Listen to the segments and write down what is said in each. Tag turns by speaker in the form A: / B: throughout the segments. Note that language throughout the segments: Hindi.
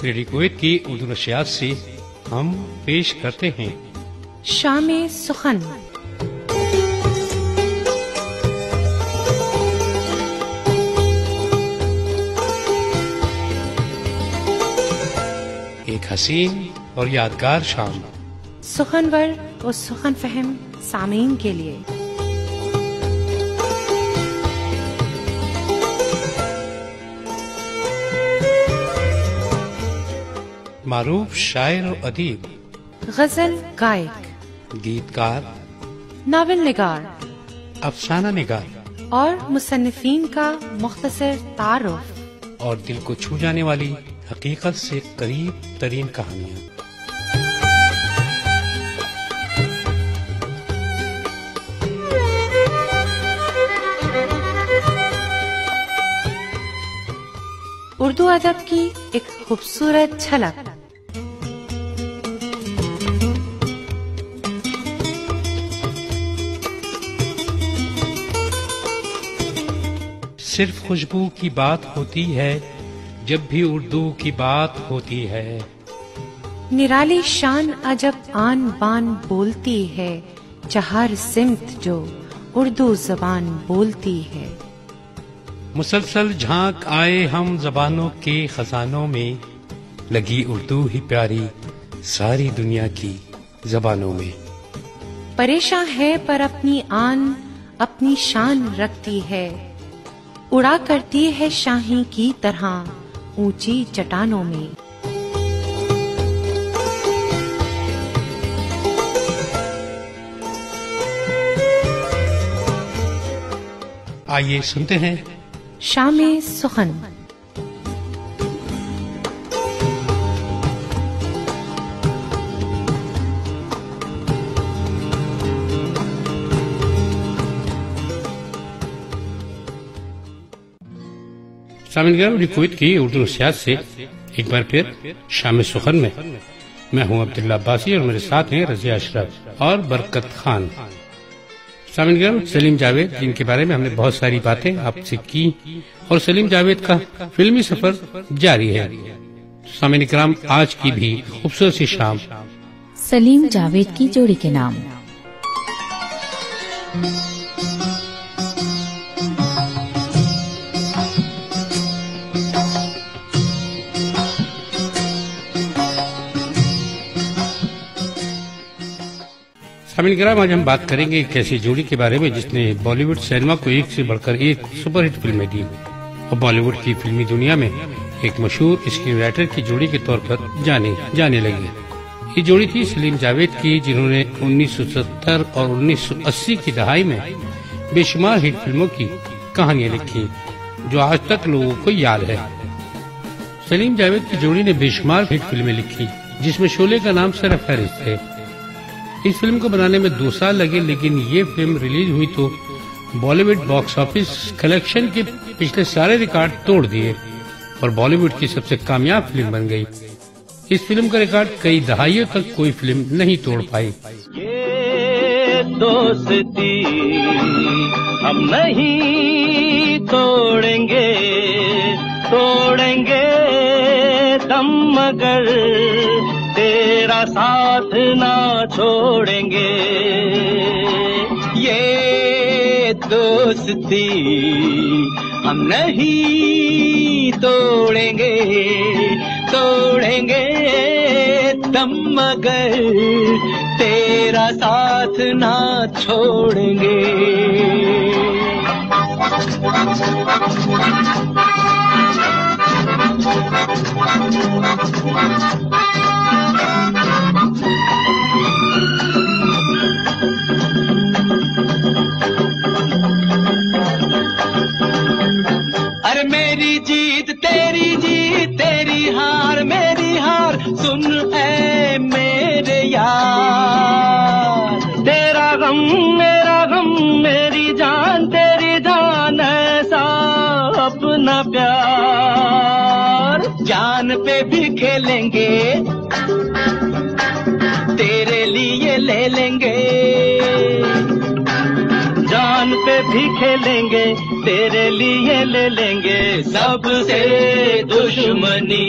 A: रेडियो कुवैत की उर्दू नशियात से हम पेश करते हैं
B: शामे सुखन।
A: एक हसीन और यादगार शाम
B: सुखनवर और सुखन फहम सामीन के लिए।
A: मारूफ शायर और अदीब,
B: गजल गायक,
A: गीतकार,
B: नावल निगार
A: अफसाना निगार
B: और मुसन्निफीन का मुख्तसर तारुफ
A: और दिल को छू जाने वाली हकीकत से करीब तरीन कहानियाँ।
B: उर्दू अदब की एक खूबसूरत झलक।
A: सिर्फ खुशबू की बात होती है जब भी उर्दू की बात होती है।
B: निराली शान अजब आन बान बोलती है, चहार सिमत जो उर्दू जबान बोलती है।
A: मुसलसल झांक आए हम जबानों के खजानों में, लगी उर्दू ही प्यारी सारी दुनिया की जबानों में।
B: परेशान है पर अपनी आन अपनी शान रखती है, उड़ा करती है शाही की तरह ऊंची चट्टानों में।
A: आइए सुनते हैं
B: शामे सुखन।
A: सामीन कुवैत की उर्दू नशियात से एक बार फिर शामे सुखन में मैं हूं अब्दुल्ला अब्बासी और मेरे साथ हैं रजिया अशरफ और बरकत खान। सामीन सलीम जावेद, जिनके बारे में हमने बहुत सारी बातें आपसे की और सलीम जावेद का फिल्मी सफर जारी है। सामीन किराम, आज की भी खूबसूरत सी शाम
C: सलीम जावेद की जोड़ी के नाम।
A: सामीन किराम, आज हम बात करेंगे एक ऐसी जोड़ी के बारे में जिसने बॉलीवुड सिनेमा को एक से बढ़कर एक सुपरहिट फिल्में दी और बॉलीवुड की फिल्मी दुनिया में एक मशहूर स्क्रीन राइटर की जोड़ी के तौर पर जाने लगी। ये जोड़ी थी सलीम जावेद की, जिन्होंने 1970 और 1980 की दहाई में बेशुमार हिट फिल्मों की कहानियां लिखी जो आज तक लोगों को याद है। सलीम जावेद की जोड़ी ने बेशुमार हिट फिल्में लिखी, जिसमें शोले का नाम सर फहरिस्त है। इस फिल्म को बनाने में 2 साल लगे, लेकिन ये फिल्म रिलीज हुई तो बॉलीवुड बॉक्स ऑफिस कलेक्शन के पिछले सारे रिकॉर्ड तोड़ दिए और बॉलीवुड की सबसे कामयाब फिल्म बन गई। इस फिल्म का रिकॉर्ड कई दहाइयों तक कोई फिल्म नहीं तोड़ पाई।
D: ये दोस्ती हम नहीं तोड़ेंगे दम मगर तेरा साथ ना छोड़ेंगे। ये दोस्ती हम नहीं तोड़ेंगे दम मगर तेरा साथ ना छोड़ेंगे। अरे मेरी जीत तेरी हार मेरी हार, सुन ऐ मेरे यार। तेरा गम मेरी जान तेरी जान, ऐसा अपना प्यार। जान पे भी खेलेंगे तेरे लिए ले लेंगे, जान पे भी खेलेंगे, तेरे लिए ले लेंगे सबसे दुश्मनी।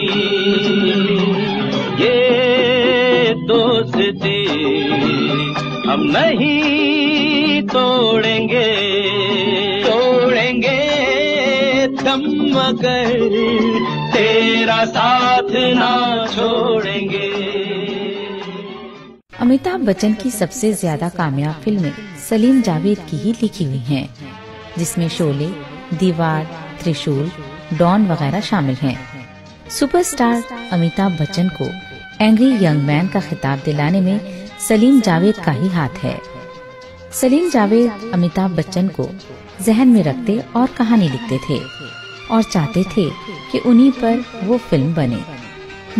D: ये दोस्ती हम नहीं तोड़ेंगे, तोड़ेंगे दम मगर तेरा साथ ना छोड़ेंगे।
C: अमिताभ बच्चन की सबसे ज्यादा कामयाब फिल्में सलीम जावेद की ही लिखी हुई हैं, जिसमें शोले, दीवार, त्रिशूल, डॉन वगैरह शामिल हैं। सुपरस्टार अमिताभ बच्चन को एंग्री यंग मैन का खिताब दिलाने में सलीम जावेद का ही हाथ है। सलीम जावेद अमिताभ बच्चन को जहन में रखते और कहानी लिखते थे और चाहते थे कि उन्हीं पर वो फिल्म बने,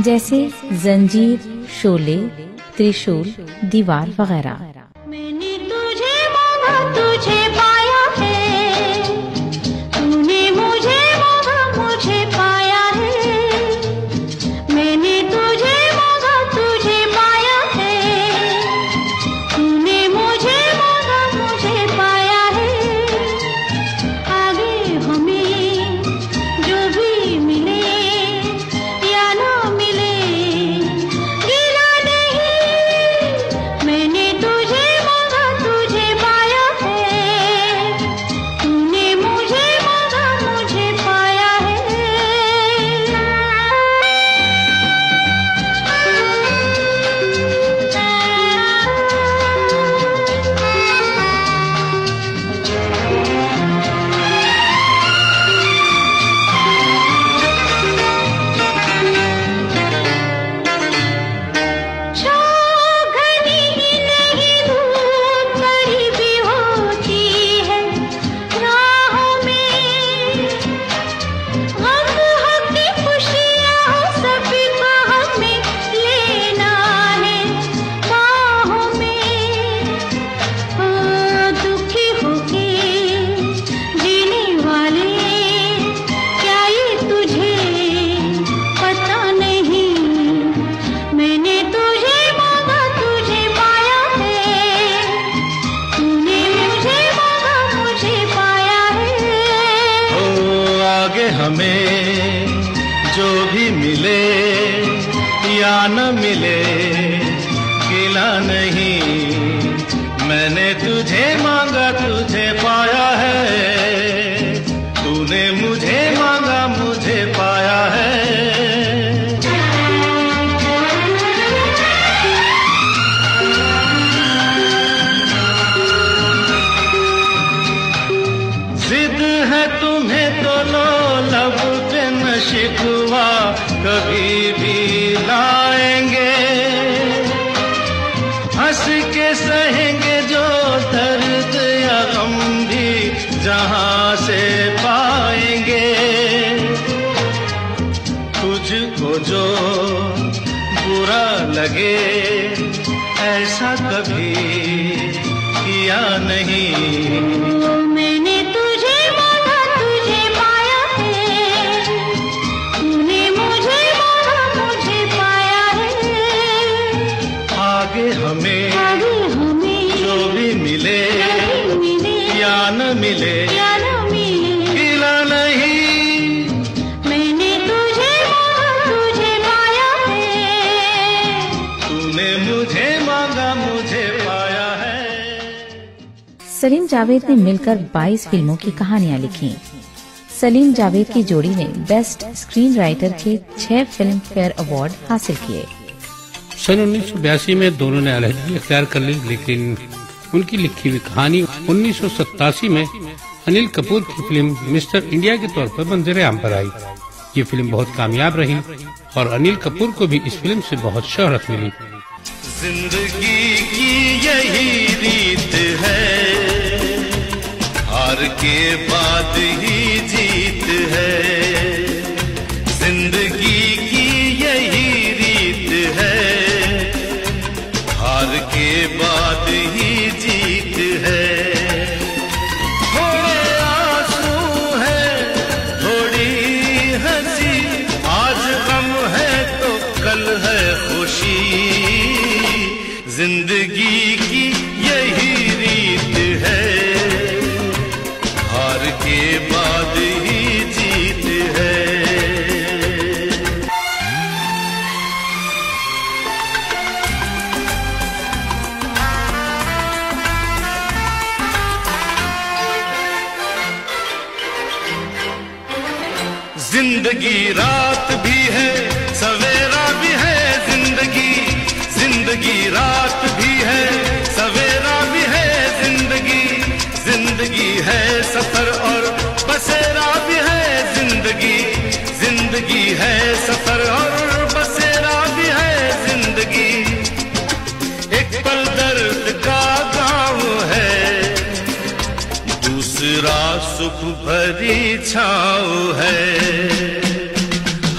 C: जैसे जंजीर, शोले, त्रिशूल, दीवार वगैरह।
E: मैंने तुझे मांगा, तुझे पाया है, तूने मुझे मांगा, मुझे पाया है। मैंने तुझे मांगा, तुझे पाया है, तूने मुझे मांगा, मुझे पाया है। आगे हमें जो भी मिले या ना मिले, गिला नहीं। मैंने तुझे मांगा, तुझे पाया है, तूने मुझे मांगा, मुझे पाया है। घनी ही नहीं धूप करीबी होती है, राहों में गम हक की खुशियाँ सभी को हमें लेना है। बाहों में दुखी होके जीने वाले, क्या ये तुझे पता नहीं। मैंने तुझे मांगा, तुझे पाया है, तूने मुझे मांगा, मुझे पाया है।
D: ओ आगे हमें जो भी मिले या न मिले, गिला नहीं। मैंने तुझे मांगा, तुझे पाया है, तूने मुझे मांगा, मुझे पाया है। जिद है तुम्हें तो लो लब पे न शिकवा, कभी भी लाएंगे। हंस के सहेंगे जो दर्द या गम भी जहां से पाएंगे। तुझको जो बुरा लगे ऐसा कभी किया नहीं।
E: मैंने तुझे मांगा, तुझे पाया है, तूने मुझे मांगा, मुझे पाया है।
D: आगे हमें
E: आगे हमें
D: जो भी मिले
E: नहीं मिले
D: या न मिले,
E: या ना मिले,
D: गिला नहीं।
E: मैंने तुझे मांगा, तुझे पाया है।
D: तूने मुझे मांगा, मुझे पाया है।
C: सलीम जावेद ने मिलकर 22 फिल्मों की कहानियां लिखी। सलीम जावेद की जोड़ी ने बेस्ट स्क्रीन राइटर के 6 फिल्म फेयर अवार्ड हासिल किए।
A: सन 1982 में दोनों ने अलहदगी इख्तियार कर ली, लेकिन उनकी लिखी हुई कहानी 1987 में अनिल कपूर की फिल्म मिस्टर इंडिया के तौर पर मंजर-ए-आम पर आई। ये फिल्म बहुत कामयाब रही और अनिल कपूर को भी इस फिल्म से बहुत शोहरत मिली।
D: जिंदगी की यही रीत है, हार के बाद ही जीत है। जिंदगी की यही रीत है, हार के बाद ही जीत है। थोड़े आंसू है, थोड़ी हंसी, आज गम है तो कल है खुशी। जिंदगी की यही रीत है, जिंदगी रात भी है सवेरा भी है, जिंदगी रात भी है सवेरा भी है, जिंदगी है सफर और बसेरा भी है, जिंदगी है सफर और बसेरा भी है जिंदगी। एक पल दर्द का गाँव है, दूसरा सुख भरी छाँव है,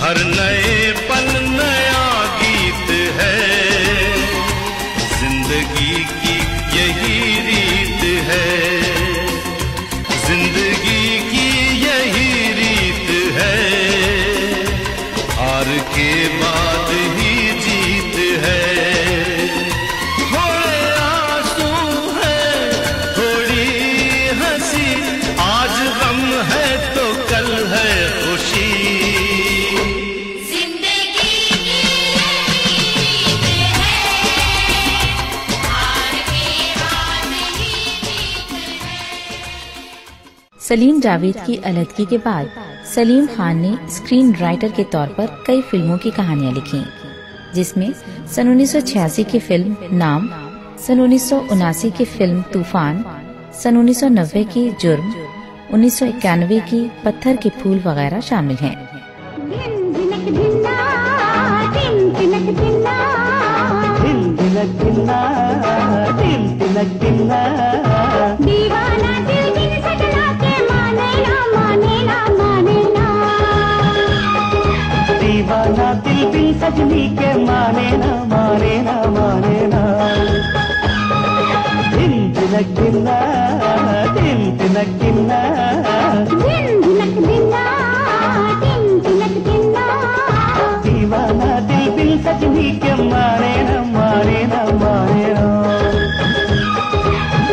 D: हर नए पल नया गीत है, जिंदगी की यही रीत है, जिंदगी की यही रीत है, हार के बाद ही जीत है। थोड़े आंसू है थोड़ी हंसी, आज गम है तो कल है खुशी,
E: जिंदगी की रीत है, हार के बाद ही जीत है।
C: सलीम जावेद की अलहदगी के बाद सलीम खान ने स्क्रीन राइटर के तौर पर कई फिल्मों की कहानियां लिखी, जिसमें सन 1986 की फिल्म नाम, सन 1979 की फिल्म तूफान, सन 1990 की जुर्म, 1991 की पत्थर के फूल वगैरह शामिल हैं।
E: दिन दिनक दिना, दिन दिनक दिना,
F: दिन तिलक दिना, दिन तिलक दिना,
E: दीवाना दिल दिन सकला के माने ना माने ना माने ना,
F: दीवाना दिल बिन सजनी के माने ना माने ना माने ना। दिन तिलक दिना, दिन तिलक दिना,
E: दिन दिनक दिना, दिन दिनक दिना,
F: दीवाना दिल बिन सजनी के माने ना माने ना माने ना।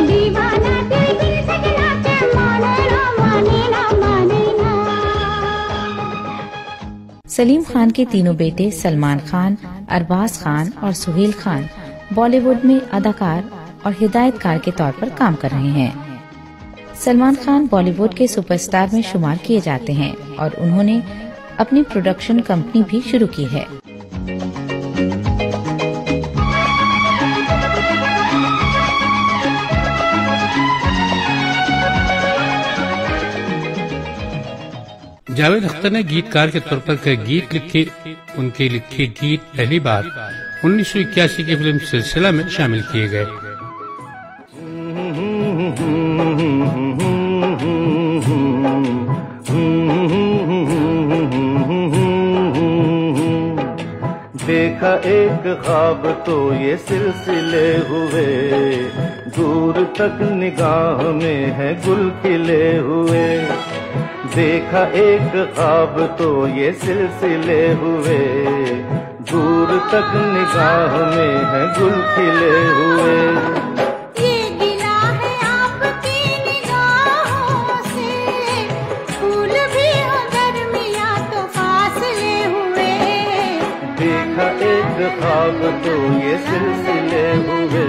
E: दीवाना दिल दिल सकला के माने ना माने ना माने ना।
C: सलीम खान के तीनों बेटे सलमान खान, अरबाज खान और सुहेल खान बॉलीवुड में अदाकार और हिदायतकार के तौर पर काम कर रहे हैं। सलमान खान बॉलीवुड के सुपरस्टार में शुमार किए जाते हैं और उन्होंने अपनी प्रोडक्शन कंपनी भी शुरू की है।
A: जावेद अख्तर ने गीतकार के तौर पर कई गीत लिखे। उनके लिखे गीत पहली बार 1981 की फिल्म सिलसिला में शामिल किए गए।
D: देखा एक ख्वाब तो ये सिलसिले हुए, दूर तक निगाह में है गुल खिले हुए। देखा एक ख्वाब तो ये सिलसिले हुए, दूर तक निगाह में है गुल खिले हुए।
E: ये गिला है आपकी निगाहों से, फूल भी हो दरमियां तो फासले हुए।
D: देखा एक ख्वाब तो ये सिलसिले हुए,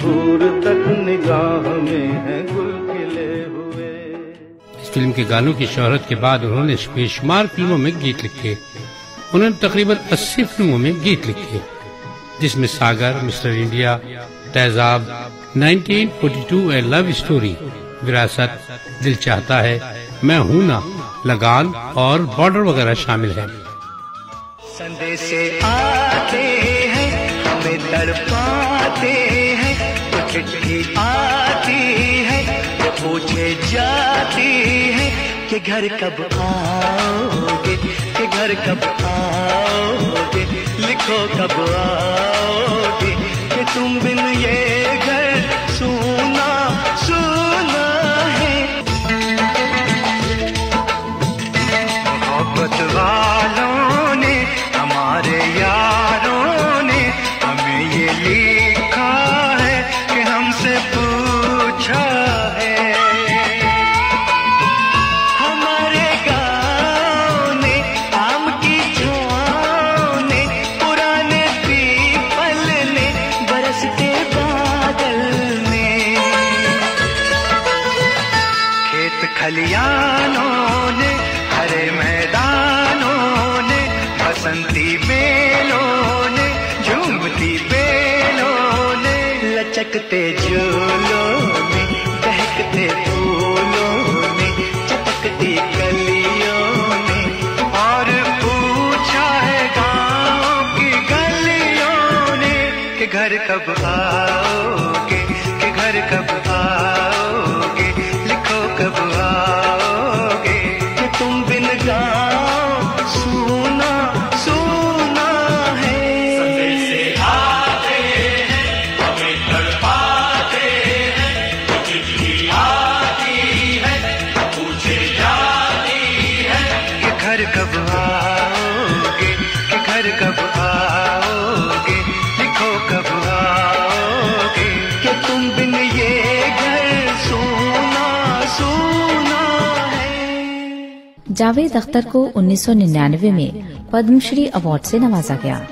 D: दूर तक निगाह में है गुल खिले हुए।
A: इस फिल्म के गानों की शोहरत के बाद उन्होंने बेशुमार फिल्मों में गीत लिखे। उन्होंने तकरीबन 80 फिल्मों में गीत लिखे, जिसमें सागर, मिस्टर इंडिया, तेजाब, 1942, ए लव स्टोरी, विरासत, दिल चाहता है, मैं हूं ना, लगान और बॉर्डर वगैरह शामिल हैं।
F: संदेशे आते हैं हमें तड़पाते हैं, तो चिट्ठी आती है तो पूछे जाती है कि घर कब आओगे, कि घर कब आओगे, लिखो कब आओगे, कि तुम बिन ये घर सुना सुना है। मोहब्बत वालों ने, हमारे यारों ने हमें ये लिखा है कि हमसे पूछा है। हमारे गाँव ने, आम की छाँव ने, पुराने पीपल ने, बरसते बादल ने, खेत खलियानों ने, हरे
G: बसंती बेलों ने, झूमती बेलों ने, लचकते झूलों में, बहकते फूलों में, चटकती कलियों में, और पूछा है गाँव की गलियों ने कि घर कब आओगे, कि घर कब आओगे, लिखो कब आओगे, कि तुम बिन गाँव सुना सुना है। सफेद से आते हैं, हमें तड़पाते हैं, चिट्ठी आती है, पूछे जाती है कि घर कब आओगे, कि घर कब आओगे, लिखो कब आओगे, कि तुम बिन ये घर सुना सुना है।
C: जावेद अख्तर को 1999 में पद्मश्री अवार्ड से नवाजा गया।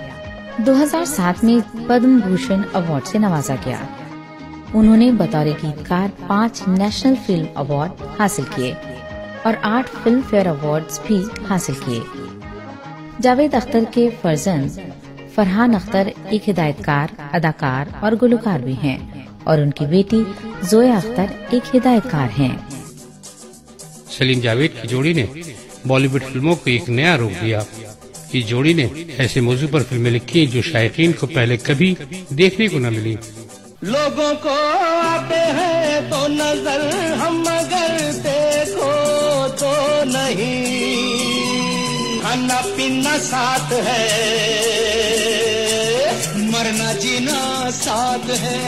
C: 2007 में पद्म भूषण अवार्ड से नवाजा गया। उन्होंने बतौर गीतकार 5 नेशनल फिल्म अवार्ड हासिल किए और 8 फिल्म फेयर अवार्ड्स भी हासिल किए। जावेद अख्तर के फर्जंद फरहान अख्तर एक हिदायतकार, अदाकार और गुलकार भी हैं और उनकी बेटी जोया अख्तर एक हिदायतकार हैं।
A: सलीम जावेद की जोड़ी ने बॉलीवुड फिल्मों को एक नया रूप दिया। इस जोड़ी ने ऐसे मौजू पर फिल्में लिखी जो शायकीन को पहले कभी देखने को न मिली।
F: लोगों को आते हैं तो नजर, हम अगर देखो तो नहीं, खाना पीना साथ है, मरना जीना साथ है,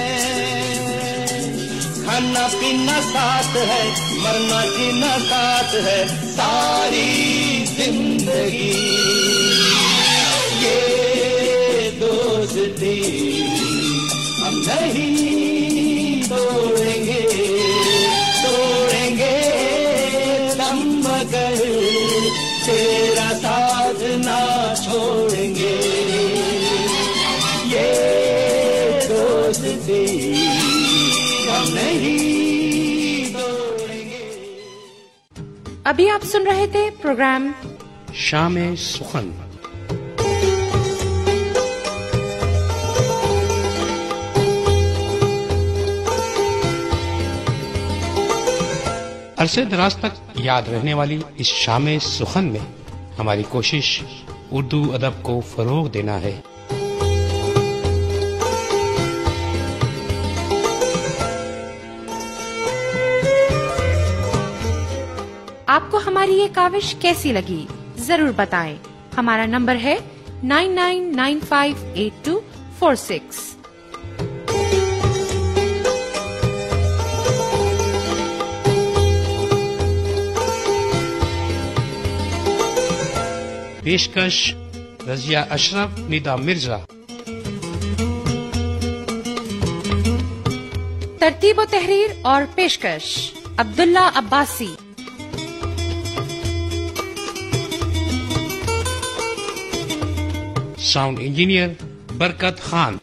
F: खाना पीना साथ है, मरना जीना साथ है, सारी जिंदगी ये दोस्ती हम नहीं तोड़ेंगे, तोड़ेंगे दम मगर तेरा साथ ना छोड़ेंगे, ये दोस्ती हम नहीं तोड़ेंगे।
B: अभी आप सुन रहे थे प्रोग्राम
A: शाम सुखन। अरसे दराज तक याद रहने वाली इस शाम सुखन में हमारी कोशिश उर्दू अदब को फरोग देना है।
B: आपको हमारी ये काविश कैसी लगी जरूर बताएं। हमारा नंबर है 99958246।
A: पेशकश रजिया अशरफ, निदा मिर्जा।
B: तरतीब व तहरीर और पेशकश अब्दुल्ला अब्बासी।
A: साउंड इंजीनियर बरकत खान।